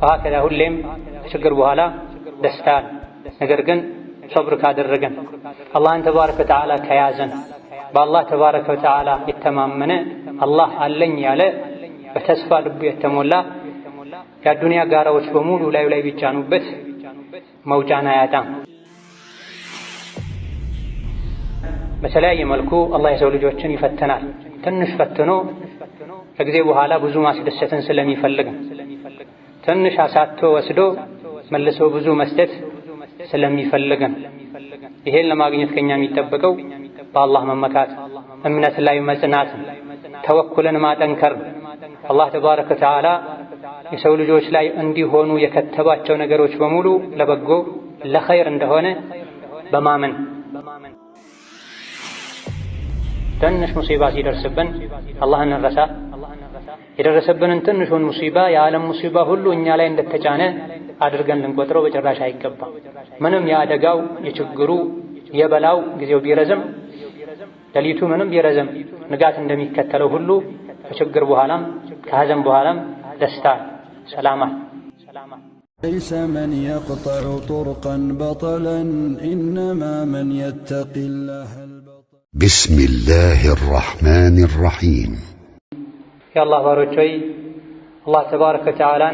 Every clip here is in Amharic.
وهكذا ሁሌም ከችግር በኋላ ደስታ ነገር ግን ሶብር ካደረገን አላህን ተባረከ ወተዓላ ከያዘን በአላህ ተባረከ ወተዓላ የተማመነ አላህ አለኝ ያለ በተስፋ ልቡ የተሞላ የዱንያ ጋራዎች በሙሉ ላይ ቢጫኑበት መውጫና ያጣም። በተለያየ መልኩ አላህ የሰው ልጆችን ይፈትናል። ትንሽ ፈትኖ ከጊዜ በኋላ ብዙ ማስደሰትን ስለሚፈልግ ትንሽ አሳቶ ወስዶ መልሶ ብዙ መስጠት ስለሚፈልግ ይሄን ለማግኘት ከኛ የሚጠበቀው በአላህ መመካት፣ እምነት ላይ መጽናት፣ ተወኩልን ማጠንከር። አላህ ተባረከ ወተዓላ የሰው ልጆች ላይ እንዲሆኑ የከተባቸው ነገሮች በሙሉ ለበጎ ለኸይር እንደሆነ በማመን ትንሽ ሙሲባ ሲደርስብን አላህን እንረሳ። የደረሰብንን ትንሹን ሙሲባ የዓለም ሙሲባ ሁሉ እኛ ላይ እንደተጫነ አድርገን ልንቆጥረው በጭራሽ አይገባም። ምንም የአደጋው የችግሩ የበላው ጊዜው ቢረዝም ሌሊቱ ምንም ቢረዝም ንጋት እንደሚከተለው ሁሉ ከችግር በኋላም ከሐዘን በኋላም ደስታ ሰላማ ليس من يقطع طرقا بطلا إنما من يتقي الله بسم الله الرحمن الرحيم يا الله ባሮች الله تبارك وتعالى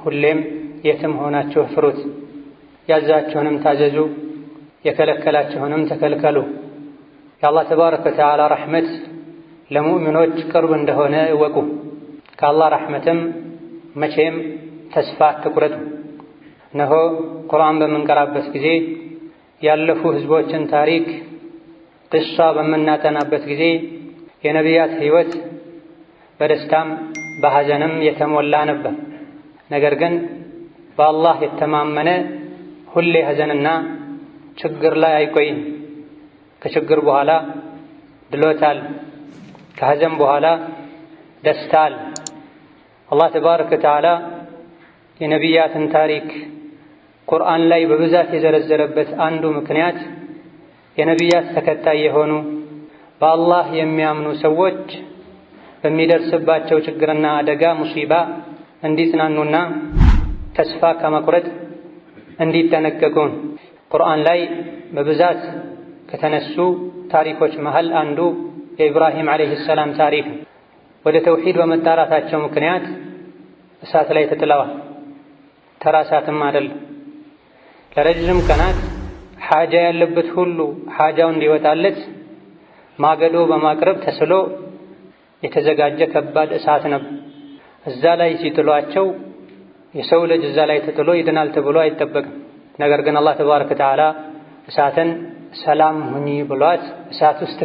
ሁሌም የትም ሆናችሁ ፍሩት፣ ያዛችሁንም ታዘዙ፣ የከለከላችሁንም ተከልከሉ። የአላህ ተባረከ ወተዓላ ረሕመት ለሙእሚኖች ቅርብ እንደሆነ እወቁ። ከአላህ ረሕመትም መቼም ተስፋ አትቁረጡ። እነሆ ቁርአን በምንቀራበት ጊዜ ያለፉ ህዝቦችን ታሪክ ቅሷ በምናጠናበት ጊዜ የነቢያት ህይወት በደስታም በሐዘንም የተሞላ ነበር። ነገር ግን በአላህ የተማመነ ሁሌ ሐዘንና ችግር ላይ አይቆይም። ከችግር በኋላ ድሎታል፣ ከሐዘን በኋላ ደስታል። አላህ ተባረከ ወተዓላ የነቢያትን ታሪክ ቁርአን ላይ በብዛት የዘረዘረበት አንዱ ምክንያት የነቢያት ተከታይ የሆኑ በአላህ የሚያምኑ ሰዎች በሚደርስባቸው ችግርና አደጋ ሙሲባ እንዲጽናኑና ተስፋ ከመቁረጥ እንዲጠነቀቁን። ቁርአን ላይ በብዛት ከተነሱ ታሪኮች መሃል አንዱ የኢብራሂም ዓለይሂ ሰላም ታሪክ። ወደ ተውሂድ በመጣራታቸው ምክንያት እሳት ላይ ተጥለዋል። ተራ እሳትም አይደለም። ለረጅም ቀናት ሓጃ ያለበት ሁሉ ሓጃው እንዲወጣለት ማገዶ በማቅረብ ተስሎ የተዘጋጀ ከባድ እሳት ነበር። እዛ ላይ ሲጥሏቸው የሰው ልጅ እዛ ላይ ተጥሎ ይድናል ተብሎ አይጠበቅም። ነገር ግን አላህ ተባረከ ወተዓላ እሳትን ሰላም ሁኚ ብሏት እሳት ውስጥ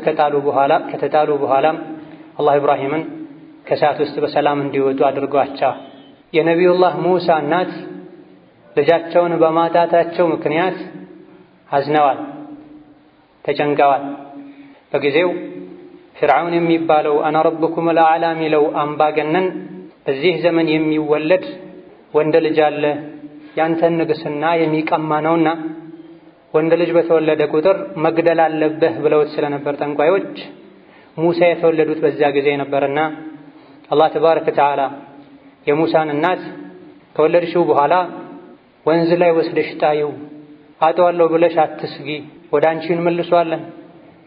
ከተጣሉ በኋላም አላህ ኢብራሂምን ከእሳት ውስጥ በሰላም እንዲወጡ አድርጓቸዋል። የነቢዩላህ ሙሳ እናት ልጃቸውን በማጣታቸው ምክንያት አዝነዋል፣ ተጨንቀዋል። በጊዜው ፍርዓውን የሚባለው አና ረብኩም አልአዕላ ሚለው አምባገነን በዚህ ዘመን የሚወለድ ወንድ ልጅ አለ ያንተን ንግስና የሚቀማ ነውና ወንድ ልጅ በተወለደ ቁጥር መግደል አለብህ ብለውት ስለነበር ጠንቋዮች ሙሳ የተወለዱት በዚያ ጊዜ ነበርና አላህ ተባረከ ወተዓላ የሙሳን እናት ከወለድሽው በኋላ ወንዝ ላይ ወስደሽ ጣዪው፣ አጠዋለሁ ብለሽ አትስጊ፣ ወደ አንቺ እንመልሰዋለን።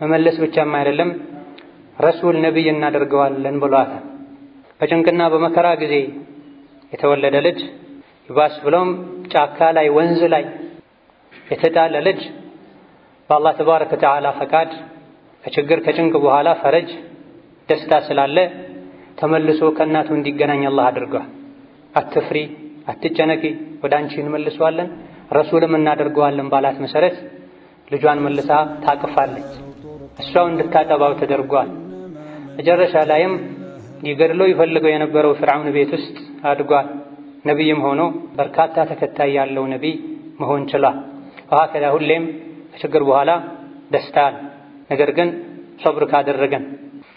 መመለስ ብቻም አይደለም ረሱል ነቢይ እናደርገዋለን ብሏታል። በጭንቅና በመከራ ጊዜ የተወለደ ልጅ ይባስ ብሎም ጫካ ላይ ወንዝ ላይ የተጣለ ልጅ በአላህ ተባረከ ወተዓላ ፈቃድ ከችግር ከጭንቅ በኋላ ፈረጅ ደስታ ስላለ ተመልሶ ከእናቱ እንዲገናኝ አላህ አድርጓል። አትፍሪ፣ አትጨነቂ፣ ወደ አንቺ እንመልሰዋለን ረሱልም እናደርገዋለን ባላት መሰረት ልጇን መልሳ ታቅፋለች። እሷው እንድታጠባው ተደርጓል። መጨረሻ ላይም ሊገድለው ይፈልገው የነበረው ፍርዓውን ቤት ውስጥ አድጓል። ነቢይም ሆኖ በርካታ ተከታይ ያለው ነቢይ መሆን ችሏል። ወሀከዛ ሁሌም ከችግር በኋላ ደስታል። ነገር ግን ሶብር ካደረገን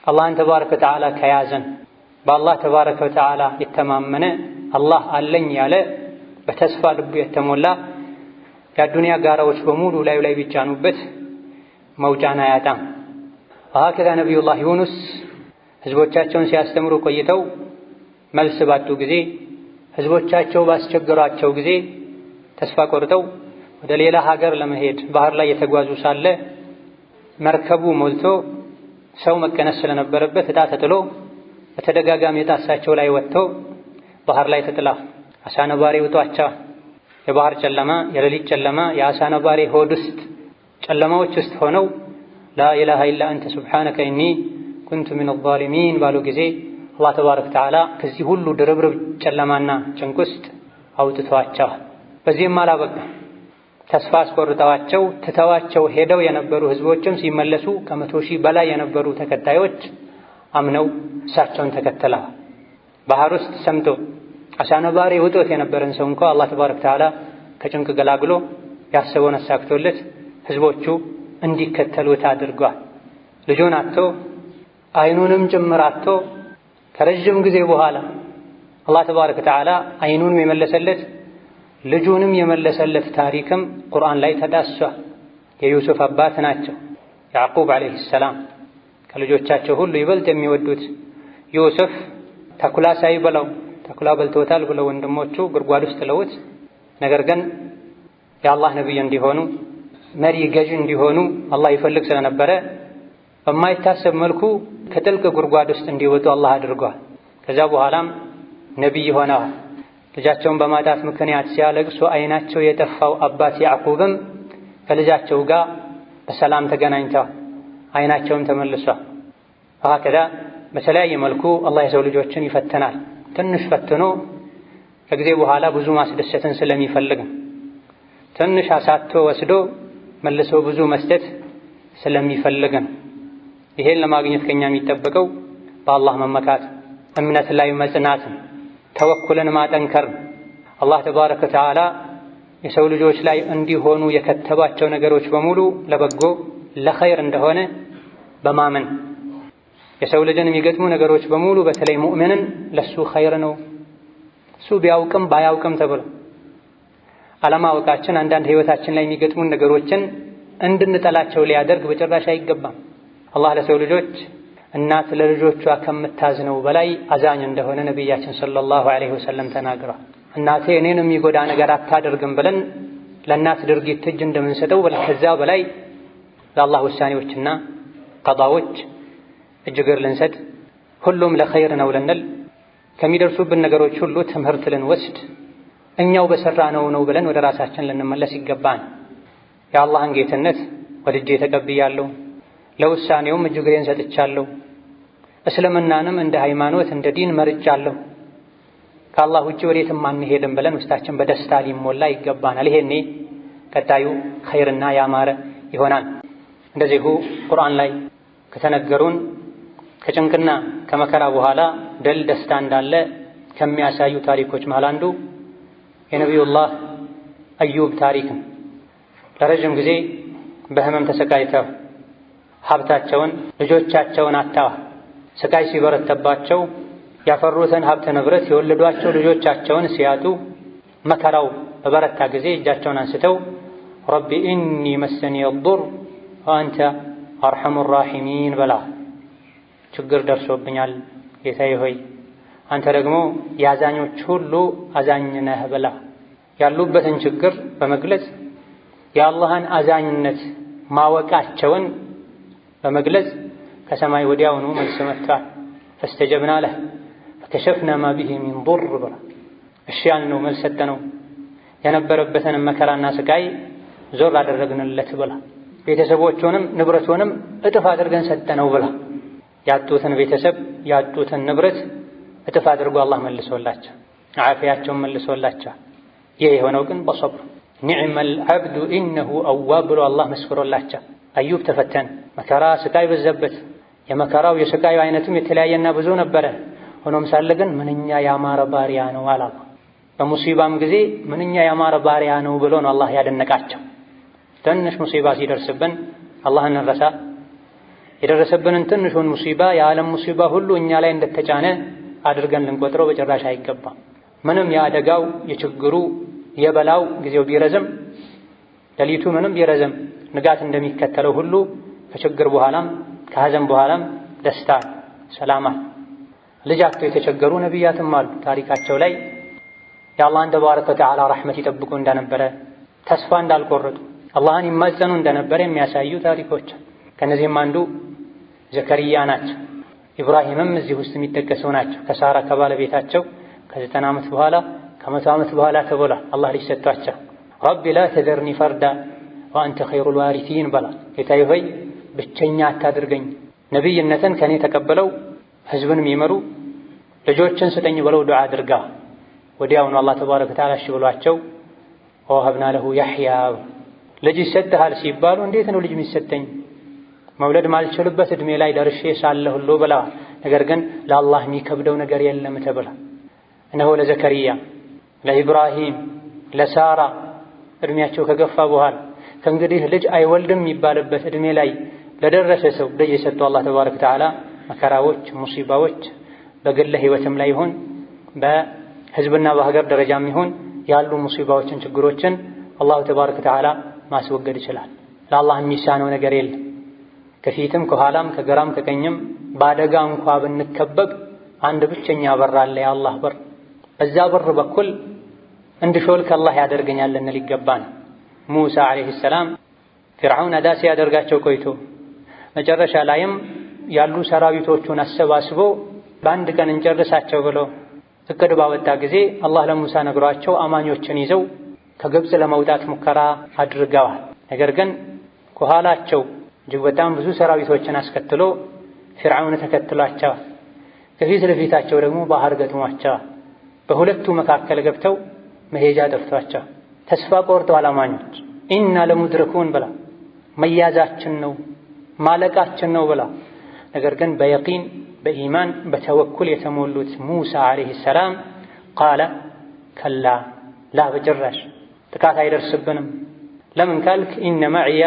አላህን ተባረከ ወተዓላ ከያዘን በአላህ ተባረከ ወተዓላ የተማመነ አላህ አለኝ ያለ በተስፋ ልቡ የተሞላ የዱንያ ጋራዎች በሙሉ ላይ ቢጫኑበት መውጫና ያጣም። ወሀከዛ ነቢዩላህ ዩኑስ ህዝቦቻቸውን ሲያስተምሩ ቆይተው መልስ ባጡ ጊዜ ህዝቦቻቸው ባስቸገሯቸው ጊዜ ተስፋ ቆርጠው ወደ ሌላ ሀገር ለመሄድ ባህር ላይ የተጓዙ ሳለ መርከቡ ሞልቶ ሰው መቀነስ ስለነበረበት ዕጣ ተጥሎ በተደጋጋሚ ዕጣ እሳቸው ላይ ወጥቶ ባህር ላይ ተጥላ አሳ ነባሪ ውጧቸው የባህር ጨለማ የሌሊት ጨለማ የአሳ ነባሪ ሆድ ውስጥ ጨለማዎች ውስጥ ሆነው ላኢላሃ ኢላ አንተ ሱብሓነከ ኢኒ ኩንቱ ሚነ ዛሊሚን ባሉ ጊዜ አላህ ተባረከ ወተዓላ ከዚህ ሁሉ ድርብርብ ጨለማና ጭንቅ ውስጥ አውጥቷቸዋል። በዚህም አላበቃ ተስፋ አስቆርጠዋቸው ትተዋቸው ሄደው የነበሩ ህዝቦችም ሲመለሱ ከ100 ሺህ በላይ የነበሩ ተከታዮች አምነው እሳቸውን ተከተለዋል። ባህር ውስጥ ሰምጦ አሳ ነባሪ ውጦት የነበረን ሰው እንኳ አላህ ተባረከ ወተዓላ ከጭንቅ ገላግሎ ያሰበውን አሳክቶለት ህዝቦቹ እንዲከተሉት አድርጓል። ልጁን አጥቶ አይኑንም ጭምር አጥቶ ከረጅም ጊዜ በኋላ አላህ ተባረከ ወተዓላ አይኑንም የመለሰለት ልጁንም የመለሰለት ታሪክም ቁርአን ላይ ተዳስሷል። የዩሱፍ አባት ናቸው ያዕቁብ ዓለይሂ ሰላም። ከልጆቻቸው ሁሉ ይበልጥ የሚወዱት ዩሱፍ ተኩላ ሳይበላው ተኩላ በልቶታል ብለው ወንድሞቹ ጉድጓድ ውስጥ ጥለውት፣ ነገር ግን የአላህ ነቢይ እንዲሆኑ መሪ ገዥ እንዲሆኑ አላህ ይፈልግ ስለነበረ በማይታሰብ መልኩ ከጥልቅ ጉድጓድ ውስጥ እንዲወጡ አላህ አድርጓል። ከዛ በኋላም ነቢይ ሆነዋል። ልጃቸውን በማጣት ምክንያት ሲያለቅሱ አይናቸው የጠፋው አባት ያዕቁብም ከልጃቸው ጋር በሰላም ተገናኝተዋል። አይናቸውም ተመልሷል። ከዛ በተለያየ መልኩ አላህ የሰው ልጆችን ይፈትናል። ትንሽ ፈትኖ ከጊዜ በኋላ ብዙ ማስደሰትን ስለሚፈልግ ትንሽ አሳቶ ወስዶ መልሶ ብዙ መስጠት ስለሚፈልግ ይሄን ለማግኘት ከኛ የሚጠበቀው በአላህ መመካት፣ እምነት ላይ መጽናት፣ ተወኩልን ማጠንከር፣ አላህ ተባረከ ወተዓላ የሰው ልጆች ላይ እንዲሆኑ የከተባቸው ነገሮች በሙሉ ለበጎ ለኸይር እንደሆነ በማመን የሰው ልጅን የሚገጥሙ ነገሮች በሙሉ በተለይ ሙእሚንን ለሱ ኸይር ነው እሱ ቢያውቅም ባያውቅም ተብሎ አለማወቃችን አንዳንድ ህይወታችን ላይ የሚገጥሙን ነገሮችን እንድንጠላቸው ሊያደርግ በጭራሽ አይገባም። አላህ ለሰው ልጆች እናት ለልጆቿ ከምታዝነው በላይ አዛኝ እንደሆነ ነቢያችን ሰለላሁ ዐለይሂ ወሰለም ተናግረዋል። እናቴ እኔን የሚጎዳ ነገር አታደርግም ብለን ለእናት ድርጊት እጅ እንደምንሰጠው ከዛ በላይ ለአላህ ውሳኔዎችና ቀዳዎች እጅ እግር ልንሰጥ፣ ሁሉም ለኸይር ነው ልንል፣ ከሚደርሱብን ነገሮች ሁሉ ትምህርት ልንወስድ፣ እኛው በሰራነው ነው ብለን ወደ ራሳችን ልንመለስ ይገባን። የአላህን ጌትነት ወድጄ ተቀብያለሁ፣ ለውሳኔውም እጅ እግሬን ሰጥቻለሁ፣ እስልምናንም እንደ ሃይማኖት እንደ ዲን መርጫለሁ፣ ከአላህ ውጭ ወዴትም አንሄድም ብለን ውስጣችን በደስታ ሊሞላ ይገባናል። ይሄኔ ቀጣዩ ኸይርና ያማረ ይሆናል። እንደዚሁ ቁርአን ላይ ከተነገሩን ከጭንቅና ከመከራ በኋላ ድል ደስታ እንዳለ ከሚያሳዩ ታሪኮች መሃል አንዱ የነቢዩላህ አዩብ ታሪክ ነው። ለረጅም ጊዜ በህመም ተሰቃይተው ሀብታቸውን ልጆቻቸውን አጥተዋል። ስቃይ ሲበረተባቸው ያፈሩትን ሀብት ንብረት የወለዷቸው ልጆቻቸውን ሲያጡ መከራው በበረታ ጊዜ እጃቸውን አንስተው ረቢ ኢኒ መሰኒ የዱር ወአንተ አርሐሙ ራሒሚን በላ፣ ችግር ደርሶብኛል ጌታዬ ሆይ አንተ ደግሞ የአዛኞች ሁሉ አዛኝ ነህ ብላ ያሉበትን ችግር በመግለጽ የአላህን አዛኝነት ማወቃቸውን በመግለጽ ከሰማይ ወዲያውኑ መልስ መጥቷል። ፈስተጀብና ለህ ፈከሸፍና ማ ቢሂ ሚን ዱር ብላ እሺ ያልነው መልስ ሰጠነው፣ የነበረበትን መከራና ስቃይ ዞር አደረግንለት ብላ ቤተሰቦቹንም ንብረቱንም እጥፍ አድርገን ሰጠነው ብላ ያጡትን ቤተሰብ ያጡትን ንብረት እጥፍ አድርጎ አላህ መልሶላቸው ዓፊያቸውን መልሶላቸው። ይህ የሆነው ግን በሰብር ኒዕመል ዐብዱ ኢነሁ አዋብ ብሎ አላህ መስክሮላቸው። አዩብ ተፈተነ፣ መከራ ስቃይ በዛበት። የመከራው የስቃዩ አይነቱም የተለያየና ብዙ ነበረ። ሆኖም ሳለ ግን ምንኛ ያማረ ባሪያ ነው አላ በሙሲባም ጊዜ ምንኛ ያማረ ባሪያ ነው ብሎ ነው አላህ ያደነቃቸው። ትንሽ ሙሲባ ሲደርስብን አላህን እንረሳ፣ የደረሰብንን ትንሹን ሙሲባ የዓለም ሙሲባ ሁሉ እኛ ላይ እንደተጫነ አድርገን ልንቆጥረው በጭራሽ አይገባም። ምንም የአደጋው የችግሩ የበላው ጊዜው ቢረዝም ሌሊቱ ምንም ቢረዝም ንጋት እንደሚከተለው ሁሉ ከችግር በኋላም ከሐዘን በኋላም ደስታ ሰላማ። ልጅ አጥተው የተቸገሩ ነቢያትም አሉ። ታሪካቸው ላይ የአላህን ተባረከ ወተዓላ ረሕመት ይጠብቁ እንደነበረ ተስፋ እንዳልቆረጡ አላህን ይማጸኑ እንደነበረ የሚያሳዩ ታሪኮች። ከነዚህም አንዱ ዘከርያ ናቸው። ኢብራሂምም እዚህ ውስጥ የሚጠቀሱ ናቸው። ከሳራ ከባለቤታቸው ከ90 ዓመት በኋላ ከ100 ዓመት በኋላ ተብሏል አላህ ልጅ ሰጥቷቸው ረቢ ላ ተዘርኒ ፈርዳ ወአንተ ኸይሩል ዋሪሲን በላ ጌታዬ ሆይ ብቸኛ አታድርገኝ፣ ነቢይነትን ከኔ ተቀበለው ህዝብን የሚመሩ ልጆችን ስጠኝ ብለው ዱዓ አድርጋ ወዲያውኑ አላህ ተባረከ ወተዓላ እሺ ብሏቸው ወሀብና ለሁ ያሕያ ልጅ ይሰጥሃል ሲባሉ እንዴት ነው ልጅ የሚሰጠኝ መውለድ ማልችልበት እድሜ ላይ ደርሼ ሳለሁ ሁሉ ብላ ነገር ግን ለአላህ የሚከብደው ነገር የለም ተብላ እነሆ ለዘከርያ ለኢብራሂም ለሳራ እድሜያቸው ከገፋ በኋላ ከእንግዲህ ልጅ አይወልድም የሚባልበት እድሜ ላይ ለደረሰ ሰው ልጅ የሰጠው አላህ ተባረከ ወተዓላ መከራዎች ሙሲባዎች በግለ ህይወትም ላይ ይሁን በህዝብና በሀገር ደረጃም ይሁን ያሉ ሙሲባዎችን ችግሮችን አላህ ተባረከ ወተዓላ ማስወገድ ይችላል። ለአላህ የሚሳነው ነገር የለም። ከፊትም ከኋላም ከግራም ከቀኝም በአደጋ እንኳ ብንከበብ አንድ ብቸኛ በር አለ፣ የአላህ በር። በዛ በር በኩል እንድሾልክ አላህ ያደርገኛል ልንል ይገባን። ሙሳ ዓለይሂ ሰላም ፊርዓውን አዳ ሲያደርጋቸው ቆይቶ መጨረሻ ላይም ያሉ ሰራዊቶቹን አሰባስቦ በአንድ ቀን እንጨርሳቸው ብሎ እቅድ ባወጣ ጊዜ አላህ ለሙሳ ነግሯቸው አማኞችን ይዘው ከግብፅ ለመውጣት ሙከራ አድርገዋል። ነገር ግን ከኋላቸው እጅግ በጣም ብዙ ሰራዊቶችን አስከትሎ ፊርዓውን ተከትሏቸዋል። ከፊት ለፊታቸው ደግሞ ባህር ገጥሟቸዋል። በሁለቱ መካከል ገብተው መሄጃ ጠፍቷቸዋል። ተስፋ ቆርጠዋል አማኞች። ኢና ለሙድረኩን ብላ መያዛችን ነው ማለቃችን ነው ብላ ነገር ግን በየቂን በኢማን በተወኩል የተሞሉት ሙሳ ዓለይሂ ሰላም ቃለ ከላ ላ በጭራሽ ጥቃት አይደርስብንም። ለምን ካልክ ኢነ መዕያ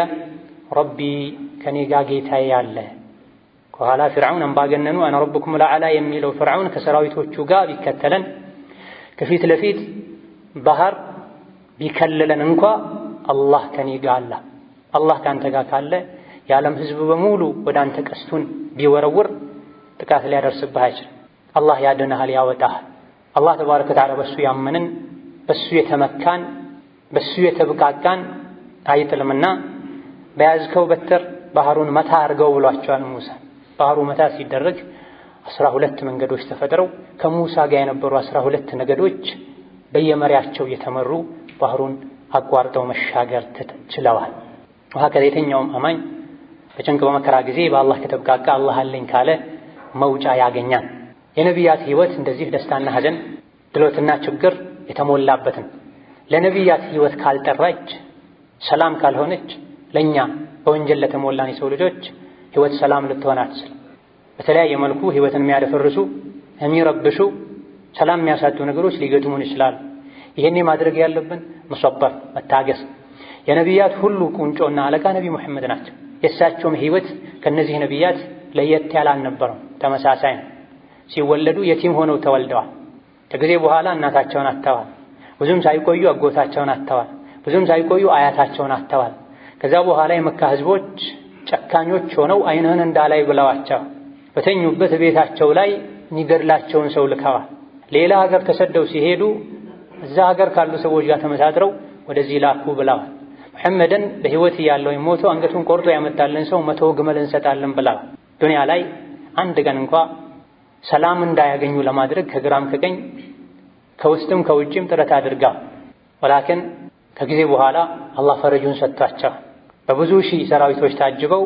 ረቢ ከኔ ጋ ጌታዬ አለ። ከኋላ ፊርዓውን አምባገነኑ አነ ረብኩም ለዓላ የሚለው ፊርዓውን ከሰራዊቶቹ ጋር ቢከተለን ከፊት ለፊት ባህር ቢከልለን እንኳ አላህ ከኔ ጋ አለ። አላህ ካንተ ጋር ካለ የዓለም ህዝብ በሙሉ ወደ አንተ ቀስቱን ቢወረውር ጥቃት ሊያደርስብህ አይችልም። አላህ ያድንሃል፣ ያወጣሃል። አላህ ተባረከ ወተዓላ በሱ ያመንን በሱ የተመካን በሱ የተብቃቃን አይጥልምና በያዝከው በትር ባህሩን መታ አድርገው ብሏቸዋል ሙሳ። ባህሩ መታ ሲደረግ 12 መንገዶች ተፈጥረው ከሙሳ ጋር የነበሩ 12 ነገዶች በየመሪያቸው የተመሩ ባህሩን አቋርጠው መሻገር ችለዋል። ወሀከዛ የትኛውም አማኝ በጭንቅ በመከራ ጊዜ በአላህ ከተብቃቃ አላህ አለኝ ካለ መውጫ ያገኛል። የነቢያት ህይወት እንደዚህ ደስታና ሐዘን ድሎትና ችግር የተሞላበትን ለነቢያት ህይወት ካልጠራች ሰላም ካልሆነች ለኛ በወንጀል ለተሞላን የሰው ልጆች ህይወት ሰላም ልትሆን አትችልም። በተለያየ መልኩ ህይወትን የሚያደፈርሱ የሚረብሹ ሰላም የሚያሳጡ ነገሮች ሊገጥሙን ይችላሉ። ይሄኔ ማድረግ ያለብን መሰበር መታገስ። የነቢያት ሁሉ ቁንጮና አለቃ ነቢ ሙሐመድ ናቸው። የእሳቸውም ህይወት ከነዚህ ነቢያት ለየት ያለ አልነበረም፣ ተመሳሳይ ነው። ሲወለዱ የቲም ሆነው ተወልደዋል። ከጊዜ በኋላ እናታቸውን አጥተዋል። ብዙም ሳይቆዩ አጎታቸውን አጥተዋል። ብዙም ሳይቆዩ አያታቸውን አጥተዋል። ከዛ በኋላ የመካ ህዝቦች ጨካኞች ሆነው አይንህን እንዳላይ ብለዋቸው በተኙበት ቤታቸው ላይ የሚገድላቸውን ሰው ልከዋል። ሌላ ሀገር ተሰደው ሲሄዱ እዛ ሀገር ካሉ ሰዎች ጋር ተመሳጥረው ወደዚህ ላኩ ብለዋል። መሐመድን በህይወት እያለው ሞቶ አንገቱን ቆርጦ ያመጣልን ሰው 100 ግመል እንሰጣለን ብለዋል። ዱንያ ላይ አንድ ቀን እንኳ ሰላም እንዳያገኙ ለማድረግ ከግራም ከቀኝ ከውስጥም ከውጭም ጥረት አድርገዋል። ወላኪን ከጊዜ በኋላ አላህ ፈረጁን ሰጥቷቸው በብዙ ሺህ ሰራዊቶች ታጅበው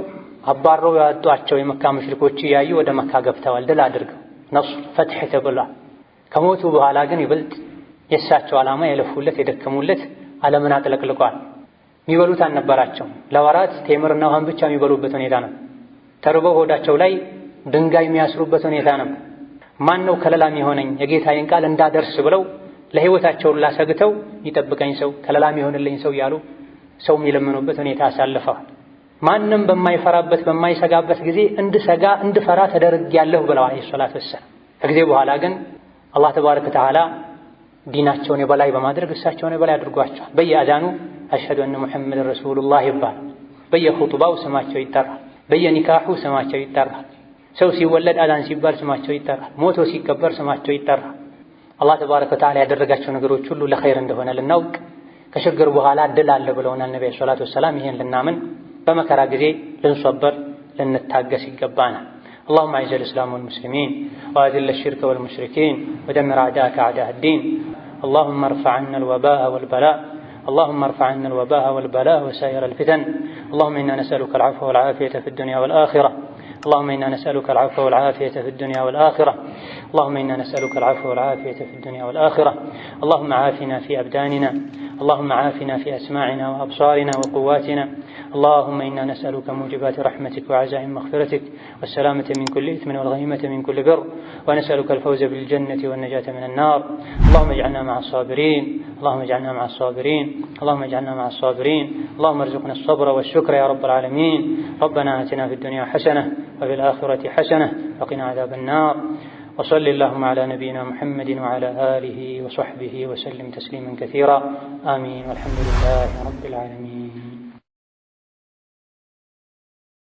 አባረው ያወጧቸው የመካ ሙሽሪኮች እያዩ ወደ መካ ገብተዋል ድል አድርገው ነስር ፈትሕ ተብሏል። ከሞቱ በኋላ ግን ይበልጥ የእሳቸው ዓላማ የለፉለት የደከሙለት ዓለምን አጥለቅልቋል። የሚበሉት አልነበራቸውም። ለወራት ቴምርና ውሃን ብቻ የሚበሉበት ሁኔታ ነው። ተርበው ሆዳቸው ላይ ድንጋይ የሚያስሩበት ሁኔታ ነው። ማን ነው ከለላም የሆነኝ የጌታዬን ቃል እንዳደርስ ብለው ለህይወታቸው ላሰግተው ይጠብቀኝ ሰው ከለላም የሆነልኝ ሰው ያሉ ሰው የሚለምኑበት ሁኔታ አሳልፈዋል። ማንም በማይፈራበት በማይሰጋበት ጊዜ እንድሰጋ እንድፈራ ተደርጌያለሁ ብለዋል ሰለላሁ ዐለይሂ ወሰለም። ከጊዜ በኋላ ግን አላህ ተባረከ ወተዓላ ዲናቸውን የበላይ በማድረግ እሳቸውን የበላይ አድርጓቸዋል። በየአዛኑ አሽሀዱ አነ ሙሐመድን ረሱሉላህ ይባል፣ በየኹጥባው ስማቸው ይጠራል፣ በየኒካሑ ስማቸው ይጠራል። ሰው ሲወለድ አዛን ሲባል ስማቸው ይጠራል፣ ሞቶ ሲቀበር ስማቸው ይጠራል። አላህ ተባረከ ወተዓላ ያደረጋቸው ነገሮች ሁሉ ለኸይር እንደሆነ ልናውቅ ከችግር በኋላ ድል አለ ብለውናል ነብዩ ሰለላሁ ዐለይሂ ወሰለም። ይሄን ልናምን በመከራ ጊዜ ልንሰበር ልንታገስ ይገባናል። اللهم اعز الاسلام والمسلمين واذل الشرك والمشركين ودمر اعداءك اعداء الدين. اللهم ارفع عنا الوباء والبلاء اللهم ارفع عنا الوباء والبلاء وسائر الفتن. اللهم انا نسألك العفو والعافية في الدنيا والآخرة. اللهم إنا نسألك العفو والعافية في الدنيا والآخرة. اللهم إنا نسألك العفو والعافية في الدنيا والآخرة. اللهم عافنا في أبداننا. اللهم عافنا في أسماعنا وأبصارنا وقواتنا. اللهم إنا نسألك موجبات رحمتك وعزائم مغفرتك والسلامة من كل إثم والغنيمة من كل بر ونسألك الفوز بالجنة والنجاة من النار. اللهم اجعلنا مع الصابرين. اللهم اجعلنا مع الصابرين. اللهم اجعلنا مع الصابرين. اللهم ارزقنا الصبر والشكر يا رب العالمين. ربنا آتنا في الدنيا حسنة وفي الآخرة حسنة وقنا عذاب النار. وصل اللهم على نبينا محمد وعلى آله وصحبه وسلم تسليما كثيرا. آمين والحمد لله رب العالمين.